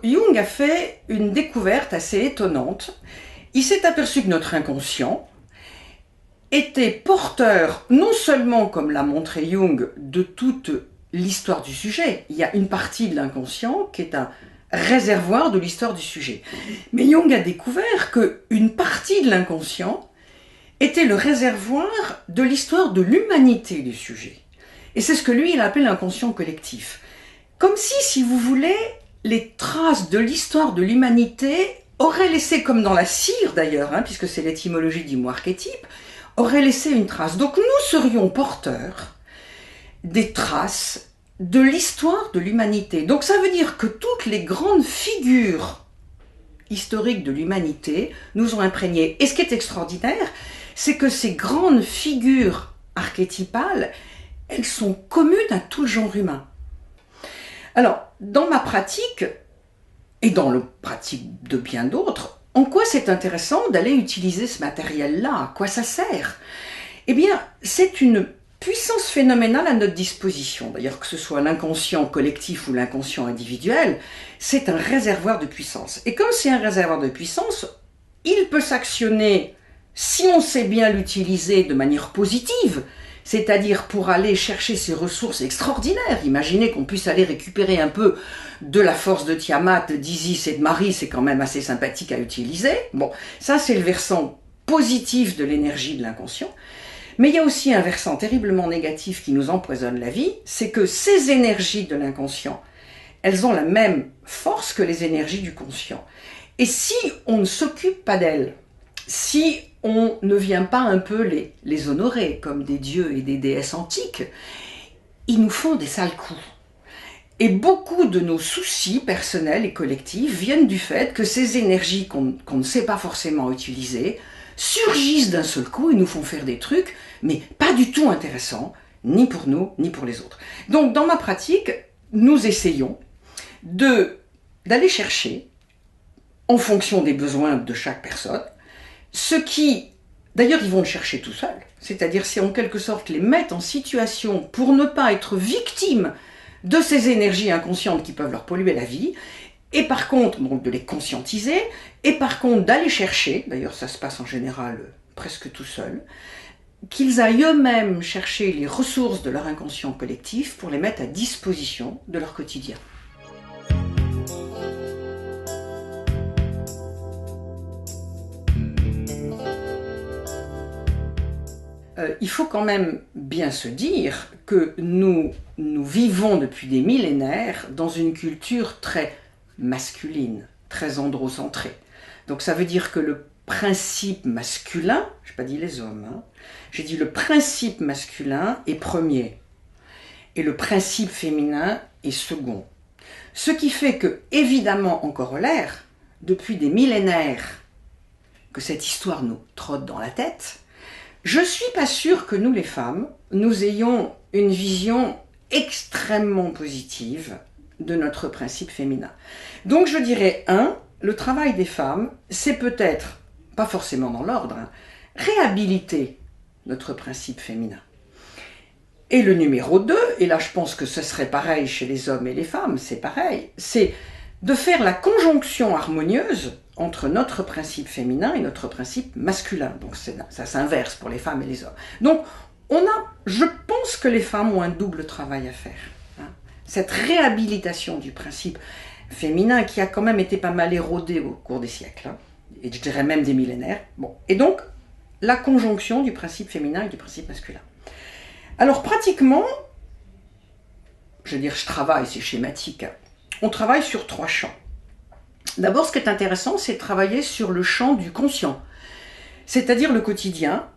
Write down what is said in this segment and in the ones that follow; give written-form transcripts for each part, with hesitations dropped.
Jung a fait une découverte assez étonnante. Il s'est aperçu que notre inconscient était porteur, non seulement, comme l'a montré Jung, de toute l'histoire du sujet. Il y a une partie de l'inconscient qui est un réservoir de l'histoire du sujet. Mais Jung a découvert qu'une partie de l'inconscient était le réservoir de l'histoire de l'humanité du sujet. Et c'est ce que lui, il a appelé l'inconscient collectif. Comme si vous voulez, les traces de l'histoire de l'humanité auraient laissé, comme dans la cire d'ailleurs, puisque c'est l'étymologie du mot archétype, auraient laissé une trace. Donc nous serions porteurs des traces de l'histoire de l'humanité. Donc ça veut dire que toutes les grandes figures historiques de l'humanité nous ont imprégnés. Et ce qui est extraordinaire, c'est que ces grandes figures archétypales, elles sont communes à tout le genre humain. Alors, dans ma pratique, et dans la pratique de bien d'autres, en quoi c'est intéressant d'aller utiliser ce matériel-là? À quoi ça sert? Eh bien, c'est une puissance phénoménale à notre disposition. D'ailleurs, que ce soit l'inconscient collectif ou l'inconscient individuel, c'est un réservoir de puissance. Et comme c'est un réservoir de puissance, il peut s'actionner, si on sait bien l'utiliser de manière positive, c'est-à-dire pour aller chercher ces ressources extraordinaires. Imaginez qu'on puisse aller récupérer un peu de la force de Tiamat, d'Isis et de Marie, c'est quand même assez sympathique à utiliser. Bon, ça c'est le versant positif de l'énergie de l'inconscient. Mais il y a aussi un versant terriblement négatif qui nous empoisonne la vie, c'est que ces énergies de l'inconscient, elles ont la même force que les énergies du conscient. Et si on ne s'occupe pas d'elles, si on ne vient pas un peu les honorer comme des dieux et des déesses antiques, ils nous font des sales coups. Et beaucoup de nos soucis personnels et collectifs viennent du fait que ces énergies qu'on ne sait pas forcément utiliser surgissent d'un seul coup et nous font faire des trucs, mais pas du tout intéressants, ni pour nous, ni pour les autres. Donc dans ma pratique, nous essayons d'aller chercher, en fonction des besoins de chaque personne, ce qui, d'ailleurs ils vont le chercher tout seuls, c'est-à-dire c'est en quelque sorte les mettre en situation pour ne pas être victimes de ces énergies inconscientes qui peuvent leur polluer la vie, et par contre, donc de les conscientiser, et par contre d'aller chercher, d'ailleurs ça se passe en général presque tout seul, qu'ils aillent eux-mêmes chercher les ressources de leur inconscient collectif pour les mettre à disposition de leur quotidien. Il faut quand même bien se dire que nous vivons depuis des millénaires dans une culture très masculine, très androcentrée. Donc ça veut dire que le principe masculin, je n'ai pas dit les hommes, j'ai dit le principe masculin est premier et le principe féminin est second. Ce qui fait que, évidemment, en corollaire, depuis des millénaires que cette histoire nous trotte dans la tête, je ne suis pas sûre que nous, les femmes, nous ayons une vision extrêmement positive de notre principe féminin. Donc je dirais, le travail des femmes, c'est peut-être, pas forcément dans l'ordre, réhabiliter notre principe féminin. Et le numéro 2, et là je pense que ce serait pareil chez les hommes et les femmes, c'est pareil, c'est de faire la conjonction harmonieuse entre notre principe féminin et notre principe masculin. Donc ça s'inverse pour les femmes et les hommes. Donc je pense que les femmes ont un double travail à faire. Cette réhabilitation du principe féminin qui a quand même été pas mal érodé au cours des siècles, et je dirais même des millénaires. Bon. Et donc, la conjonction du principe féminin et du principe masculin. Alors pratiquement, je veux dire je travaille, c'est schématique, on travaille sur 3 champs. D'abord, ce qui est intéressant, c'est de travailler sur le champ du conscient, c'est-à-dire le quotidien.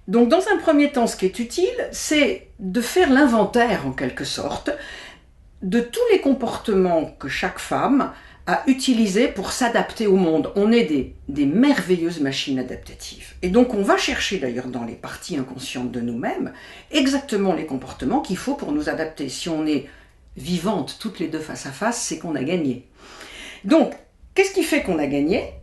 Donc, dans un premier temps, ce qui est utile, c'est de faire l'inventaire, en quelque sorte, de tous les comportements que chaque femme a utilisés pour s'adapter au monde. On est des merveilleuses machines adaptatives. Et donc, on va chercher, d'ailleurs, dans les parties inconscientes de nous-mêmes, exactement les comportements qu'il faut pour nous adapter. Si on est vivantes toutes les deux face à face, c'est qu'on a gagné. Donc, qu'est-ce qui fait qu'on a gagné?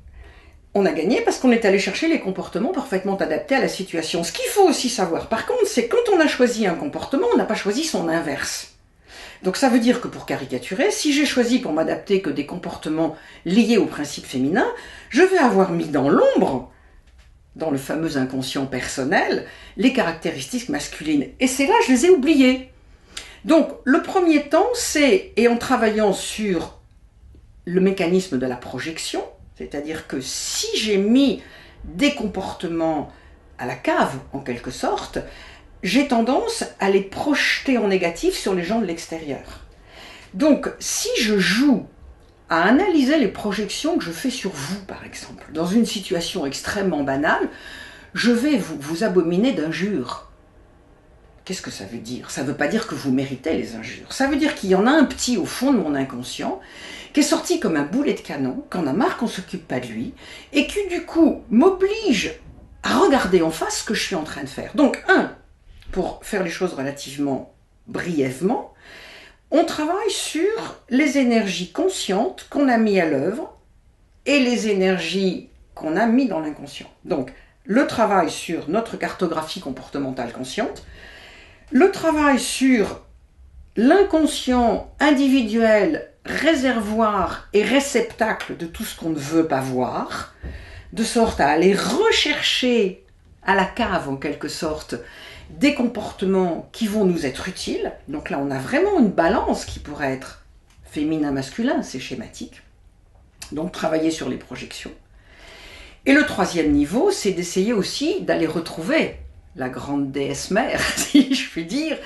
On a gagné parce qu'on est allé chercher les comportements parfaitement adaptés à la situation. Ce qu'il faut aussi savoir, par contre, c'est quand on a choisi un comportement, on n'a pas choisi son inverse. Donc ça veut dire que pour caricaturer, si j'ai choisi pour m'adapter que des comportements liés au principe féminin, je vais avoir mis dans l'ombre, dans le fameux inconscient personnel, les caractéristiques masculines. Et c'est là que je les ai oubliées. Donc le premier temps, c'est, et en travaillant sur le mécanisme de la projection, c'est-à-dire que si j'ai mis des comportements à la cave, en quelque sorte, j'ai tendance à les projeter en négatif sur les gens de l'extérieur. Donc, si je joue à analyser les projections que je fais sur vous, par exemple, dans une situation extrêmement banale, je vais vous abominer d'injures. Qu'est-ce que ça veut dire? Ça ne veut pas dire que vous méritez les injures. Ça veut dire qu'il y en a un petit au fond de mon inconscient qui est sorti comme un boulet de canon, qu'on a marre qu'on ne s'occupe pas de lui, et qui du coup m'oblige à regarder en face ce que je suis en train de faire. Donc, pour faire les choses relativement brièvement, on travaille sur les énergies conscientes qu'on a mis à l'œuvre et les énergies qu'on a mis dans l'inconscient. Donc, le travail sur notre cartographie comportementale consciente, le travail sur l'inconscient individuel, réservoir et réceptacle de tout ce qu'on ne veut pas voir, de sorte à aller rechercher à la cave, en quelque sorte, des comportements qui vont nous être utiles. Donc là, on a vraiment une balance qui pourrait être féminin-masculin, c'est schématique. Donc travailler sur les projections. Et le troisième niveau, c'est d'essayer aussi d'aller retrouver la grande déesse mère, si je puis dire.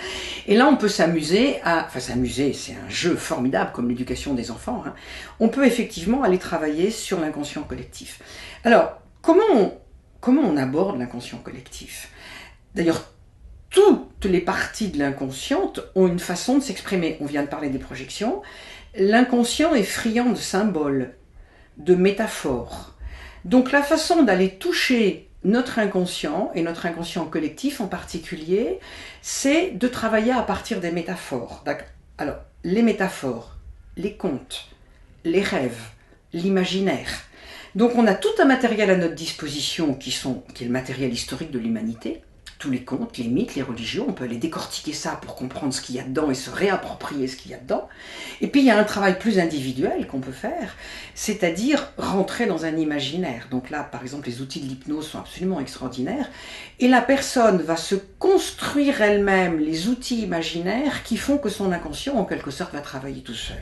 Et là, on peut s'amuser à... Enfin, s'amuser, c'est un jeu formidable comme l'éducation des enfants. On peut effectivement aller travailler sur l'inconscient collectif. Alors, comment on aborde l'inconscient collectif? D'ailleurs, toutes les parties de l'inconscient ont une façon de s'exprimer. On vient de parler des projections. L'inconscient est friand de symboles, de métaphores. Donc la façon d'aller toucher notre inconscient, et notre inconscient collectif en particulier, c'est de travailler à partir des métaphores. Alors, les métaphores, les contes, les rêves, l'imaginaire. Donc on a tout un matériel à notre disposition qui est le matériel historique de l'humanité. Tous les contes, les mythes, les religions, on peut aller décortiquer ça pour comprendre ce qu'il y a dedans et se réapproprier ce qu'il y a dedans. Et puis il y a un travail plus individuel qu'on peut faire, c'est-à-dire rentrer dans un imaginaire. Donc là, par exemple, les outils de l'hypnose sont absolument extraordinaires. Et la personne va se construire elle-même les outils imaginaires qui font que son inconscient, en quelque sorte, va travailler tout seul.